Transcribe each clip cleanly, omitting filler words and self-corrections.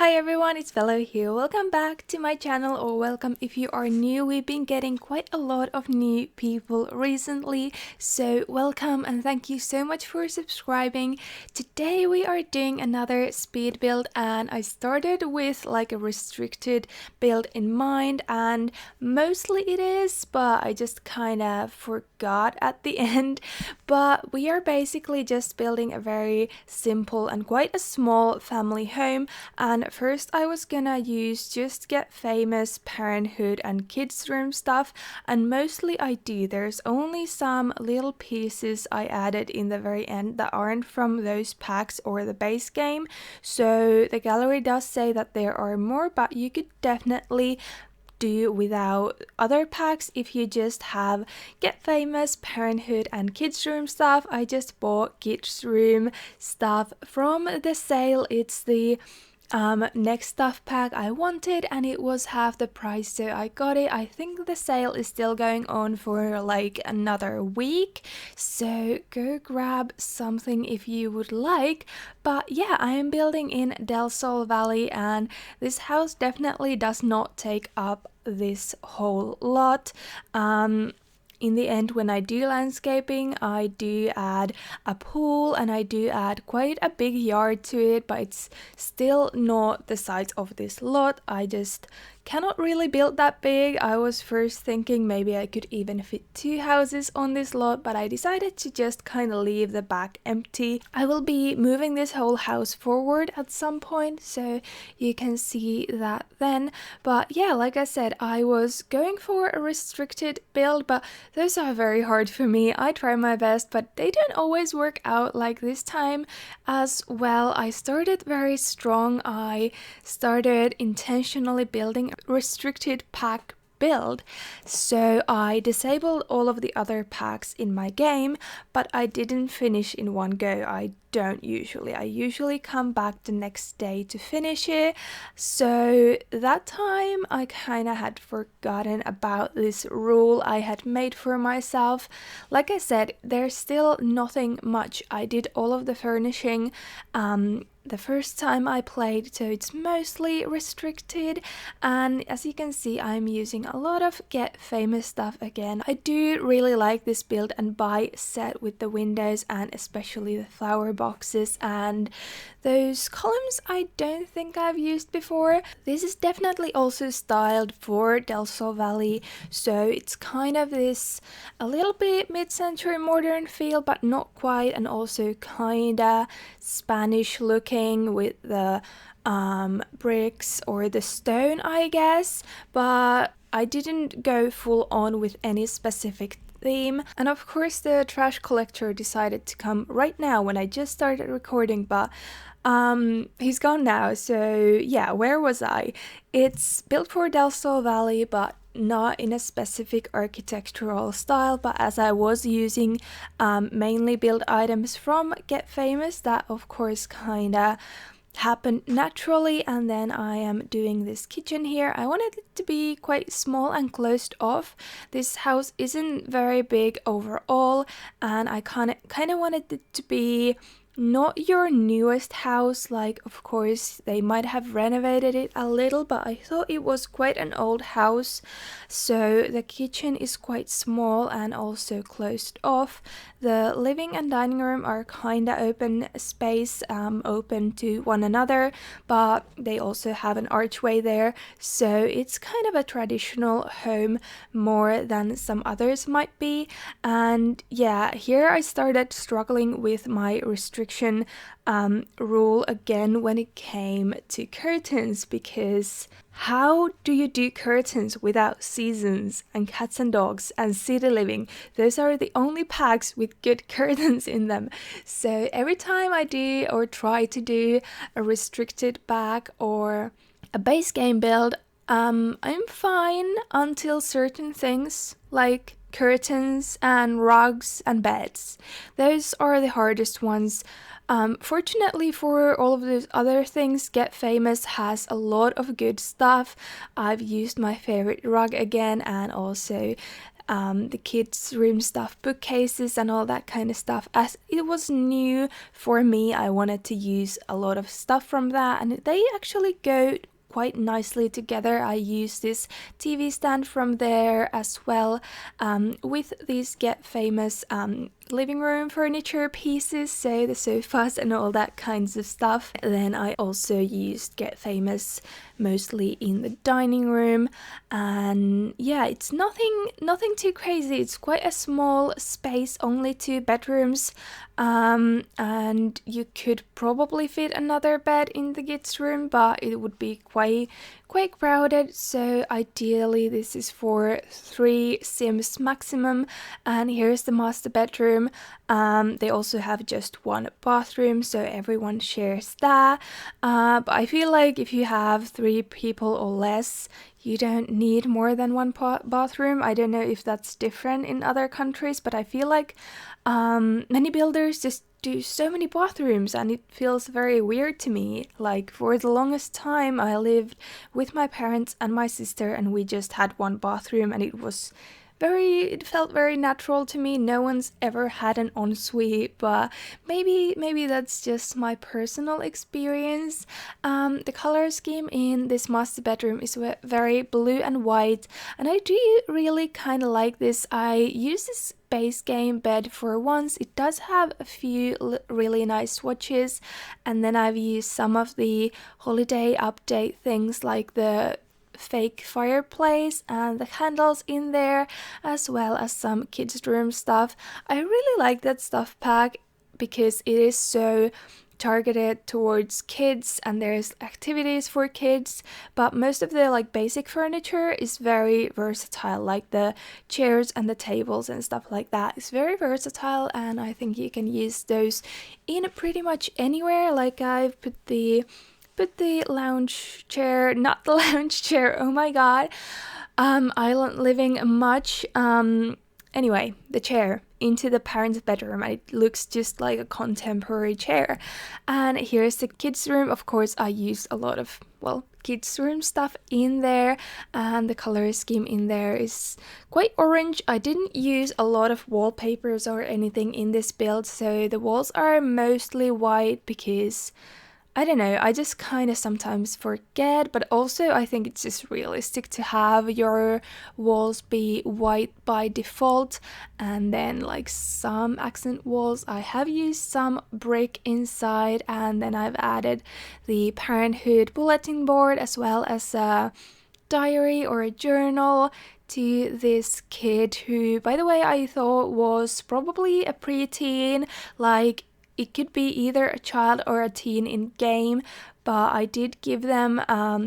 Hi everyone, it's Velo here. Welcome back to my channel, or welcome if you are new. We've been getting quite a lot of new people recently, so welcome and thank you so much for subscribing. Today we are doing another speed build, and I started with like a restricted build in mind, and mostly it is, but I just kind of forgot at the end. But we are basically just building a very simple and quite a small family home. And first I was gonna use just Get Famous, Parenthood and Kids Room stuff, and mostly I do. There's only some little pieces I added in the very end that aren't from those packs or the base game. So the gallery does say that there are more, but you could definitely do without other packs if you just have Get Famous, Parenthood and Kids Room stuff. I just bought Kids Room stuff from the sale. It's the next stuff pack I wanted, and it was half the price, so I got it. I think the sale is still going on for like another week, so go grab something if you would like. But yeah, I am building in Del Sol Valley, and this house definitely does not take up this whole lot. In the end, when I do landscaping, I do add a pool and I do add quite a big yard to it, but it's still not the size of this lot. I just cannot really build that big. I was first thinking maybe I could even fit 2 houses on this lot, but I decided to just kind of leave the back empty. I will be moving this whole house forward at some point, so you can see that then. But yeah, like I said, I was going for a restricted build, but those are very hard for me. I try my best, but they don't always work out like this time as well. I started very strong. I started intentionally building restricted pack build, so I disabled all of the other packs in my game, but I didn't finish in one go. I usually come back the next day to finish it. So that time I kind of had forgotten about this rule I had made for myself. Like I said, there's still nothing much. I did all of the furnishing the first time I played, so it's mostly restricted, and as you can see, I'm using a lot of Get Famous stuff again. I do really like this build and buy set with the windows and especially the flower boxes, and those columns I don't think I've used before. This is definitely also styled for Del Sol Valley, so it's kind of this a little bit mid-century modern feel, but not quite, and also kinda Spanish looking with the bricks or the stone, I guess, but I didn't go full on with any specific theme. And of course the trash collector decided to come right now when I just started recording, but he's gone now. So yeah, where was I? It's built for Del Sol Valley, but not in a specific architectural style, but as I was using mainly build items from Get Famous, that of course kinda happened naturally. And then I am doing this kitchen here. I wanted it to be quite small and closed off. This house isn't very big overall, and I kind of wanted it to be not your newest house. Like, of course they might have renovated it a little, but I thought it was quite an old house, so the kitchen is quite small and also closed off. The living and dining room are kinda open space, open to one another, but they also have an archway there, so it's kind of a traditional home more than some others might be. And yeah, here I started struggling with my restriction rule again when it came to curtains, because how do you do curtains without seasons and cats and dogs and city living? Those are the only packs with good curtains in them. So every time I do or try to do a restricted pack or a base game build, I'm fine until certain things like curtains and rugs and beds. Those are the hardest ones. Fortunately for all of those other things, Get Famous has a lot of good stuff. I've used my favorite rug again, and also the kids' room stuff, bookcases and all that kind of stuff. As it was new for me, I wanted to use a lot of stuff from that, and they actually go quite nicely together. I use this TV stand from there as well, with these Get Famous living room furniture pieces, so the sofas and all that kinds of stuff. Then I also used Get Famous mostly in the dining room, and yeah, it's nothing too crazy. It's quite a small space, only 2 bedrooms, and you could probably fit another bed in the kids' room, but it would be quite crowded. So ideally this is for 3 Sims maximum. And here's the master bedroom. They also have just 1 bathroom, so everyone shares that, but I feel like if you have 3 people or less, you don't need more than 1 bathroom. I don't know if that's different in other countries, but I feel like many builders just do so many bathrooms, and it feels very weird to me. Like, for the longest time I lived with my parents and my sister, and we just had 1 bathroom, and it felt very natural to me. No one's ever had an ensuite, but maybe that's just my personal experience. The color scheme in this master bedroom is very blue and white, and I do really kind of like this. I use this base game bed for once. It does have a few really nice swatches, and then I've used some of the holiday update things like the fake fireplace and the candles in there, as well as some kids' room stuff. I really like that stuff pack because it is so targeted towards kids, and there's activities for kids, but most of the like basic furniture is very versatile, like the chairs and the tables and stuff like that is very versatile, and I think you can use those in pretty much anywhere. Like, I've put the lounge chair, not the lounge chair, oh my god, island living much, anyway, the chair into the parents' bedroom, and it looks just like a contemporary chair. And here's the kids' room. Of course, I used a lot of, kids' room stuff in there, and the color scheme in there is quite orange. I didn't use a lot of wallpapers or anything in this build, so the walls are mostly white because I don't know, I just kind of sometimes forget, but also I think it's just realistic to have your walls be white by default, and then like some accent walls, I have used some brick inside, and then I've added the parenthood bulletin board as well as a diary or a journal to this kid who, by the way, I thought was probably a preteen. Like, it could be either a child or a teen in game, but I did give them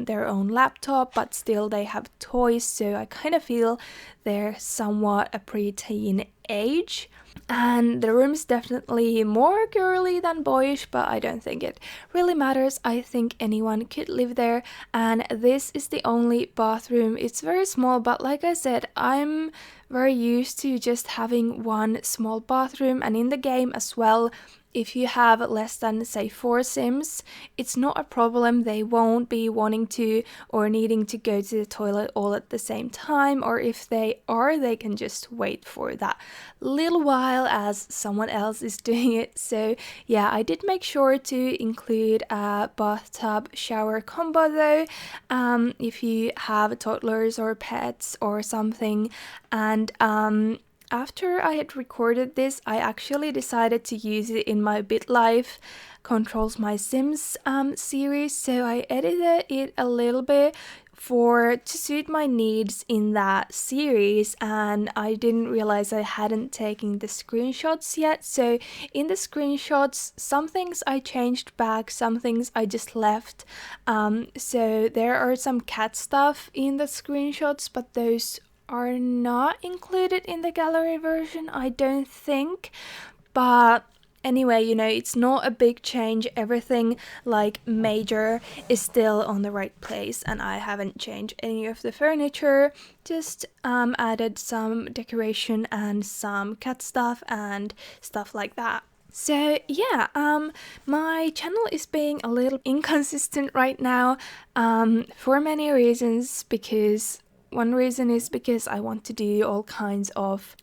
their own laptop, but still they have toys, so I kind of feel they're somewhat a preteen age. And the room is definitely more girly than boyish, but I don't think it really matters. I think anyone could live there, and this is the only bathroom. It's very small, but like I said, I'm very used to just having 1 small bathroom, and in the game as well, if you have less than, say, 4 Sims, it's not a problem. They won't be wanting to or needing to go to the toilet all at the same time, or if they are, they can just wait for that little while as someone else is doing it. So yeah, I did make sure to include a bathtub shower combo though, if you have toddlers or pets or something. And after I had recorded this, I actually decided to use it in my BitLife Controls My Sims series, so I edited it a little bit to suit my needs in that series, and I didn't realize I hadn't taken the screenshots yet. So in the screenshots, some things I changed back, some things I just left. So there are some cat stuff in the screenshots, but those are not included in the gallery version, I don't think. But anyway, it's not a big change. Everything like major is still on the right place, and I haven't changed any of the furniture, just added some decoration and some cat stuff and stuff like that. So yeah, my channel is being a little inconsistent right now, for many reasons, because one reason is because I want to do all kinds of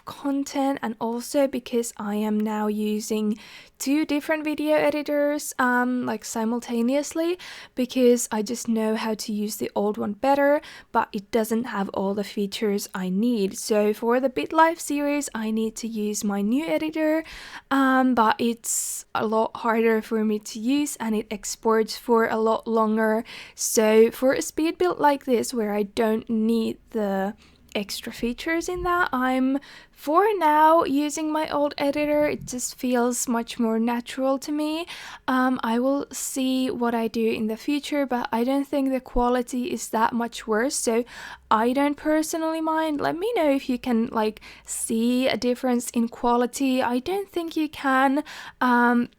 content, and also because I am now using 2 different video editors like simultaneously, because I just know how to use the old one better, but it doesn't have all the features I need. So for the BitLife series I need to use my new editor, but it's a lot harder for me to use and it exports for a lot longer. So for a speed build like this, where I don't need the extra features in that, I'm for now using my old editor. It just feels much more natural to me. I will see what I do in the future, but I don't think the quality is that much worse, so I don't personally mind. Let me know if you can like see a difference in quality. I don't think you can,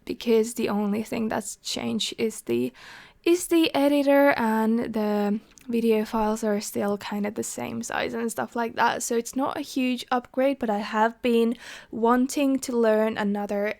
because the only thing that's changed is the editor, and the video files are still kind of the same size and stuff like that, so it's not a huge upgrade. But I have been wanting to learn another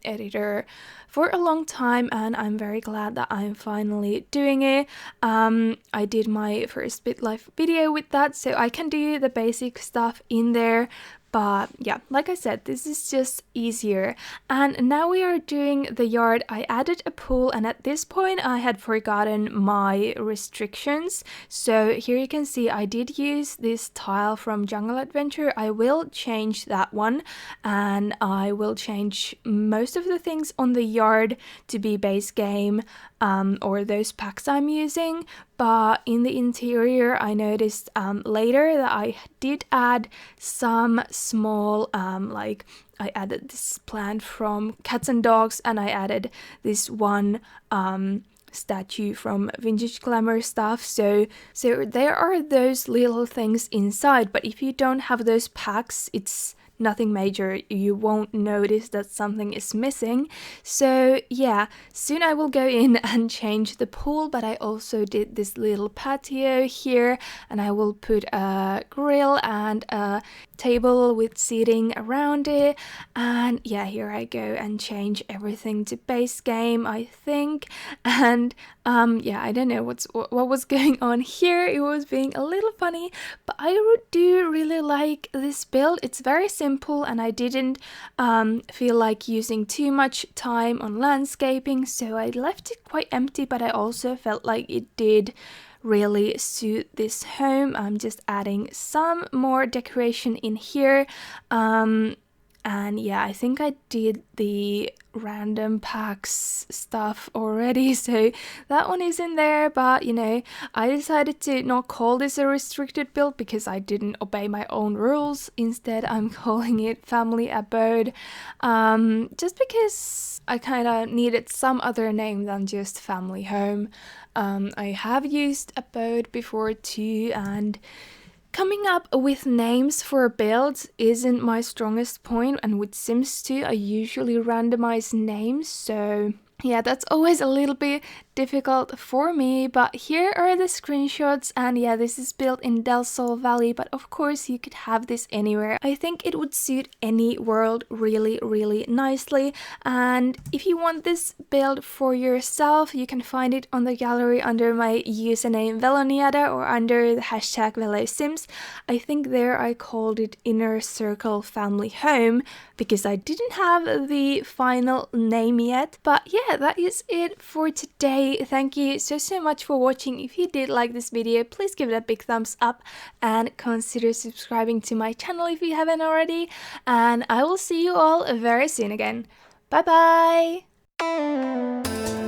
editor for a long time, and I'm very glad that I'm finally doing it. I did my first BitLife video with that, so I can do the basic stuff in there. But yeah, like I said, this is just easier. And now we are doing the yard. I added a pool, and at this point I had forgotten my restrictions. So here you can see I did use this tile from Jungle Adventure. I will change that one, and I will change most of the things on the yard to be base game, or those packs I'm using. But in the interior, I noticed later that I did add some small, like I added this plant from Cats and Dogs, and I added this one statue from Vintage Glamour stuff. So there are those little things inside, but if you don't have those packs, it's nothing major. You won't notice that something is missing. So yeah, soon I will go in and change the pool, but I also did this little patio here, and I will put a grill and a table with seating around it. And yeah, here I go and change everything to base game, I think. And yeah, I don't know what was going on here. It was being a little funny, but I do really like this build. It's very simple, and I didn't feel like using too much time on landscaping, so I left it quite empty, but I also felt like it did really suit this home. I'm just adding some more decoration in here. And yeah, I think I did the random packs stuff already, so that one is in there. But you know, I decided to not call this a restricted build because I didn't obey my own rules. Instead, I'm calling it Family Abode, just because I kind of needed some other name than just Family Home. I have used Abode before too, and coming up with names for builds isn't my strongest point, and with Sims 2 I usually randomize names, so yeah, that's always a little bit difficult for me. But here are the screenshots, and yeah, this is built in Del Sol Valley, but of course you could have this anywhere. I think it would suit any world really nicely. And if you want this build for yourself, you can find it on the gallery under my username veloniada or under the hashtag velosims. I think there I called it Inner Circle Family Home because I didn't have the final name yet. But yeah, that is it for today. Thank you so much for watching. If you did like this video, please give it a big thumbs up and consider subscribing to my channel if you haven't already. And I will see you all very soon again. Bye bye!